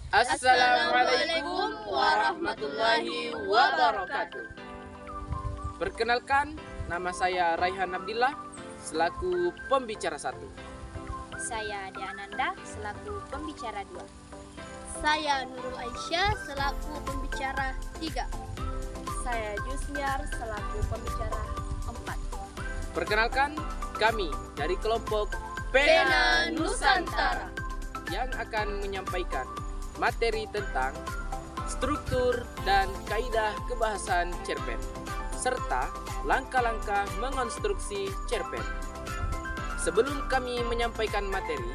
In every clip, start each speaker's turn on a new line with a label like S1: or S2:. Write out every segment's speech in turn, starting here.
S1: Assalamualaikum warahmatullahi wabarakatuh. Perkenalkan, nama saya Raihan Abdillah selaku pembicara 1.
S2: Saya Ade Ananda selaku pembicara 2.
S3: Saya Nurul Aisyah selaku pembicara 3.
S2: Saya Jusmiar selaku pembicara 4.
S1: Perkenalkan, kami dari kelompok
S3: Pena Nusantara
S1: yang akan menyampaikan materi tentang struktur dan kaidah kebahasaan cerpen serta langkah-langkah mengonstruksi cerpen. Sebelum kami menyampaikan materi,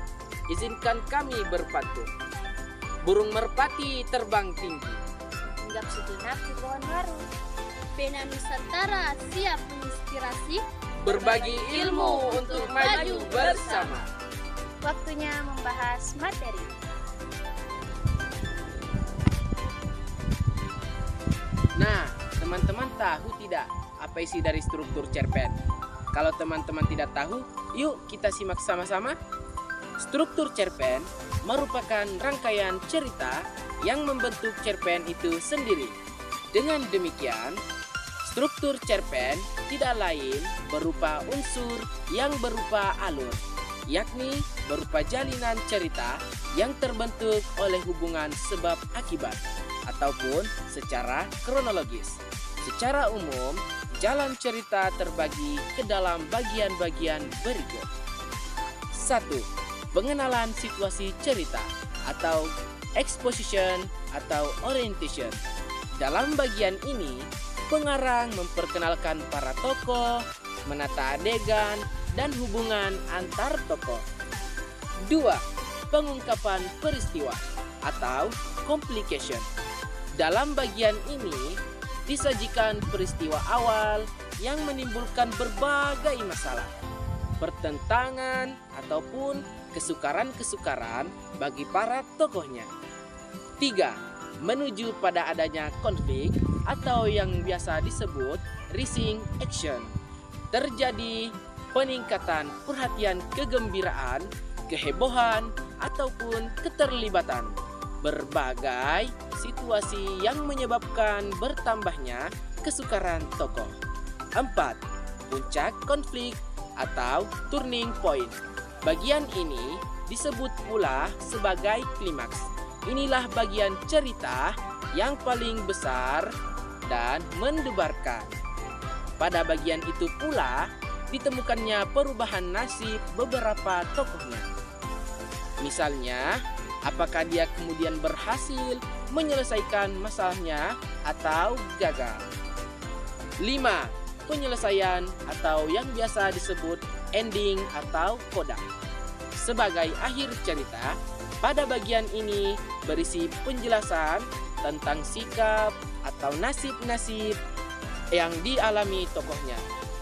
S1: izinkan kami berpantun. Burung merpati terbang tinggi.
S2: Hinggap sejenak di pohon baru.
S3: Pena Nusantara siap menginspirasi,
S1: Berbagi ilmu untuk maju bersama.
S2: Waktunya membahas materi.
S1: Nah, teman-teman tahu tidak apa isi dari struktur cerpen? Kalau teman-teman tidak tahu, yuk kita simak sama-sama. Struktur cerpen merupakan rangkaian cerita yang membentuk cerpen itu sendiri. Dengan demikian, struktur cerpen tidak lain berupa unsur yang berupa alur, yakni berupa jalinan cerita yang terbentuk oleh hubungan sebab akibat ataupun secara kronologis. Secara umum, jalan cerita terbagi ke dalam bagian-bagian berikut. 1. Pengenalan situasi cerita atau exposition atau orientation. Dalam bagian ini, pengarang memperkenalkan para tokoh, menata adegan, dan hubungan antar tokoh. 2. Pengungkapan peristiwa atau complication. Dalam bagian ini, disajikan peristiwa awal yang menimbulkan berbagai masalah, pertentangan, ataupun kesukaran-kesukaran bagi para tokohnya. 3. Menuju pada adanya konflik atau yang biasa disebut rising action. Terjadi peningkatan perhatian kegembiraan, kehebohan, ataupun keterlibatan. Berbagai situasi yang menyebabkan bertambahnya kesukaran tokoh. 4. Puncak konflik atau turning point. Bagian ini disebut pula sebagai klimaks. Inilah bagian cerita yang paling besar dan mendebarkan. Pada bagian itu pula ditemukannya perubahan nasib beberapa tokohnya. Misalnya, apakah dia kemudian berhasil menyelesaikan masalahnya atau gagal. 5. Penyelesaian atau yang biasa disebut ending atau coda. Sebagai akhir cerita, pada bagian ini berisi penjelasan tentang sikap atau nasib-nasib yang dialami tokohnya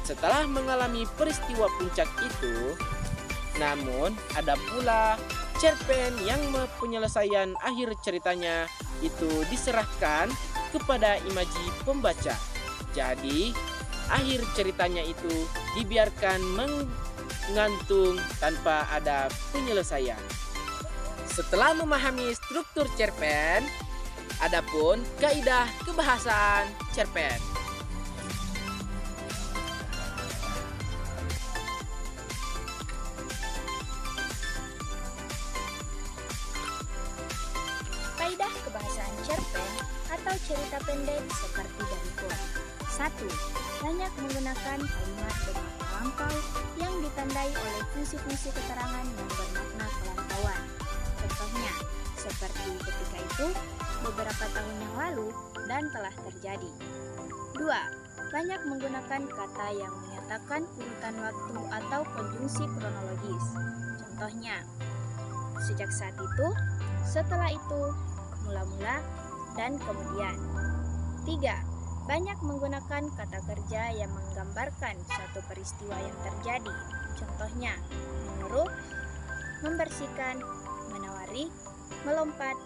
S1: setelah mengalami peristiwa puncak itu. Namun ada pula cerpen yang penyelesaian akhir ceritanya itu diserahkan kepada imaji pembaca. Jadi akhir ceritanya itu dibiarkan menggantung tanpa ada penyelesaian. Setelah memahami struktur cerpen, adapun kaidah kebahasaan cerpen.
S2: Kaidah kebahasaan cerpen atau cerita pendek seperti berikut. 1. Banyak menggunakan kalimat bermakna lampau yang ditandai oleh fungsi-fungsi keterangan yang bermakna kelangkauan. Contohnya, seperti ketika itu, beberapa tahun yang lalu, dan telah terjadi. 2. Banyak menggunakan kata yang menyatakan urutan waktu atau konjungsi kronologis. Contohnya, sejak saat itu, setelah itu, mula-mula, dan kemudian. 3. Banyak menggunakan kata kerja yang menggambarkan suatu peristiwa yang terjadi. Contohnya, menyuruh, membersihkan, menawari, melompat,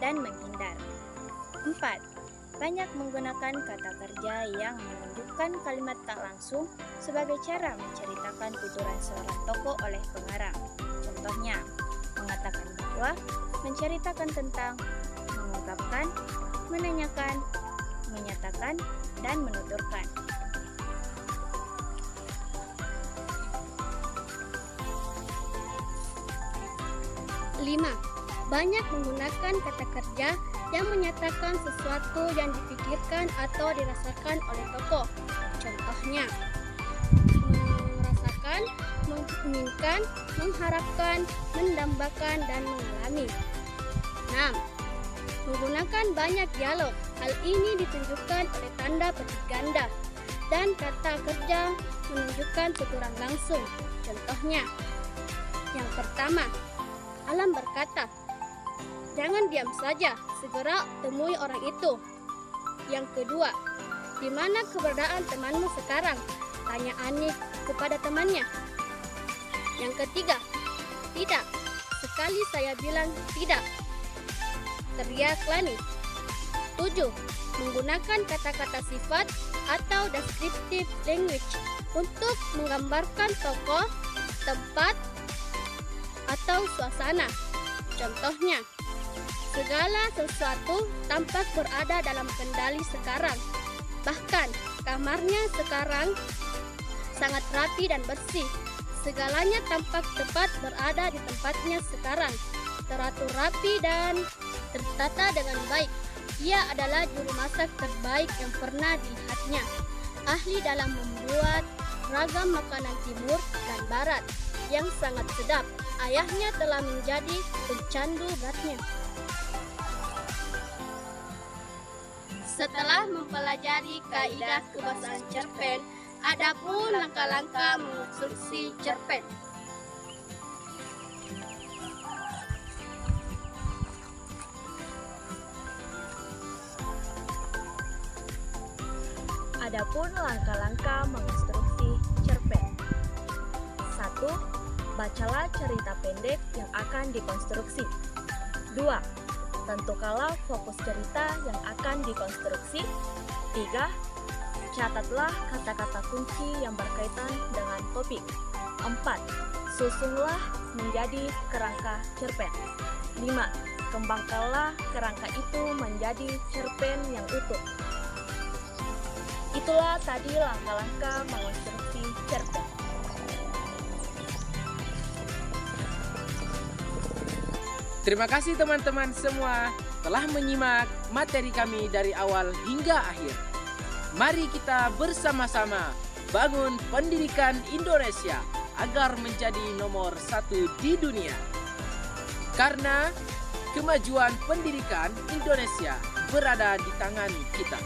S2: dan menghindar. 4. Banyak menggunakan kata kerja yang menunjukkan kalimat tak langsung sebagai cara menceritakan tuturan seorang tokoh oleh pengarang. Contohnya, mengatakan bahwa menceritakan tentang, mengungkapkan, menanyakan, menyatakan, dan menuturkan.
S3: Lima, banyak menggunakan kata kerja yang menyatakan sesuatu yang dipikirkan atau dirasakan oleh tokoh. Contohnya, merasakan, menginginkan, mengharapkan, mendambakan, dan mengalami. 6. Menggunakan banyak dialog. Hal ini ditunjukkan oleh tanda petik ganda dan kata kerja menunjukkan tuturan langsung. Contohnya, yang pertama, Alam berkata, "Jangan diam saja, segera temui orang itu." Yang kedua, "Di mana keberadaan temanmu sekarang?" tanya Ani kepada temannya. Yang ketiga, "Tidak, sekali saya bilang tidak," teriak Lani. 7. Menggunakan kata-kata sifat atau descriptive language untuk menggambarkan tokoh, tempat, atau suasana. Contohnya, segala sesuatu tampak berada dalam kendali sekarang. Bahkan, kamarnya sekarang sangat rapi dan bersih. Segalanya tampak tepat berada di tempatnya sekarang, teratur rapi dan tertata dengan baik. Ia adalah juru masak terbaik yang pernah dilihatnya. Ahli dalam membuat ragam makanan timur dan barat yang sangat sedap. Ayahnya telah menjadi pencandu beratnya. Setelah mempelajari kaidah kebahasaan cerpen, adapun langkah-langkah mengonstruksi cerpen.
S2: Adapun langkah-langkah mengonstruksi cerpen. 1. Bacalah cerita pendek yang akan dikonstruksi. 2. Tentukanlah fokus cerita yang akan dikonstruksi. 3. Catatlah kata-kata kunci yang berkaitan dengan topik. 4. Susunlah menjadi kerangka cerpen. 5. Kembangkanlah kerangka itu menjadi cerpen yang utuh. Itulah tadi langkah-langkah mengonstruksi cerpen.
S1: Terima kasih teman-teman semua telah menyimak materi kami dari awal hingga akhir. Mari kita bersama-sama bangun pendidikan Indonesia agar menjadi nomor 1 di dunia. Karena kemajuan pendidikan Indonesia berada di tangan kita.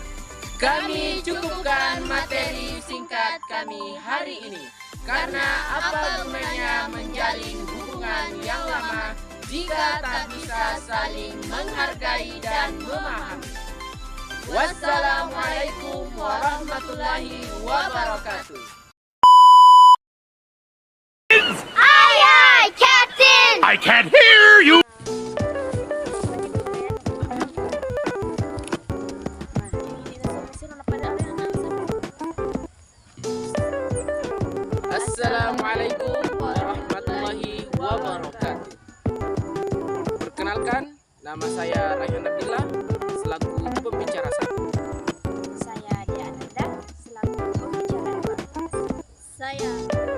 S1: Kami cukupkan materi singkat kami hari ini. Karena apa gunanya menjalin hubungan yang lama jika tak bisa saling menghargai dan memahami. Wassalamualaikum warahmatullahi wabarakatuh.
S3: Aye, aye, Captain!
S4: I can't hear you!
S1: Assalamualaikum warahmatullahi wabarakatuh. Perkenalkan, nama saya Raihan Abdillah selaku pembicara 1.
S2: Saya Diananda selaku pembicara 2.
S3: Saya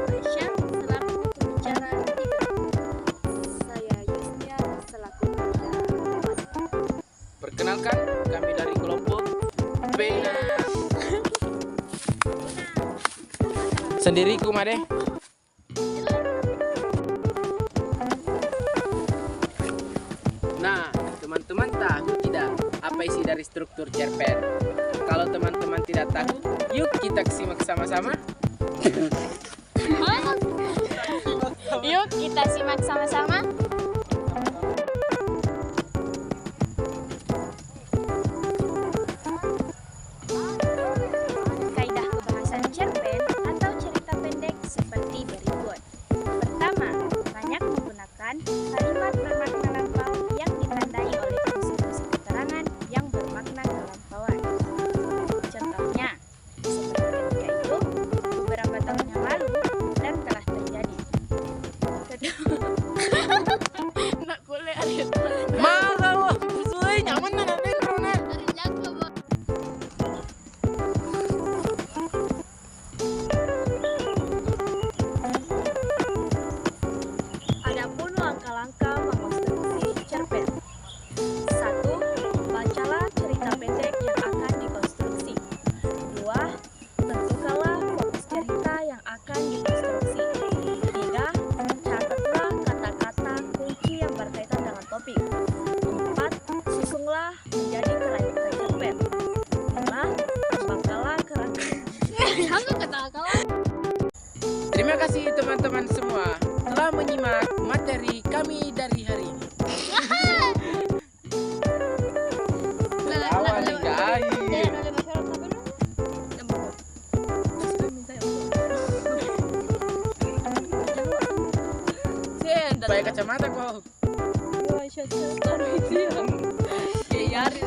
S3: Aisyah selaku pembicara 3.
S2: Saya Yusnia selaku pembicara 4.
S1: Perkenalkan, kami dari kelompok Bena. Sendiri Kumade. Nah, teman-teman tahu tidak apa isi dari struktur cerpen? Kalau teman-teman tidak tahu, yuk kita simak sama-sama.
S2: Yuk kita simak sama-sama. Kaidah kebahasan cerpen atau cerita pendek seperti berikut. Pertama, banyak menggunakan kalimat bermakna lampau yang ditandai oleh fungsi-fungsi keterangan yang bermakna kelampauan. Contohnya, seperti ketika itu, beberapa tahun yang lalu dan telah terjadi. Kedua,
S1: kasih teman-teman semua telah menyimak materi kami dari hari ini. Awal hingga akhir. Pakai kacamata kok.
S3: Kayak Yari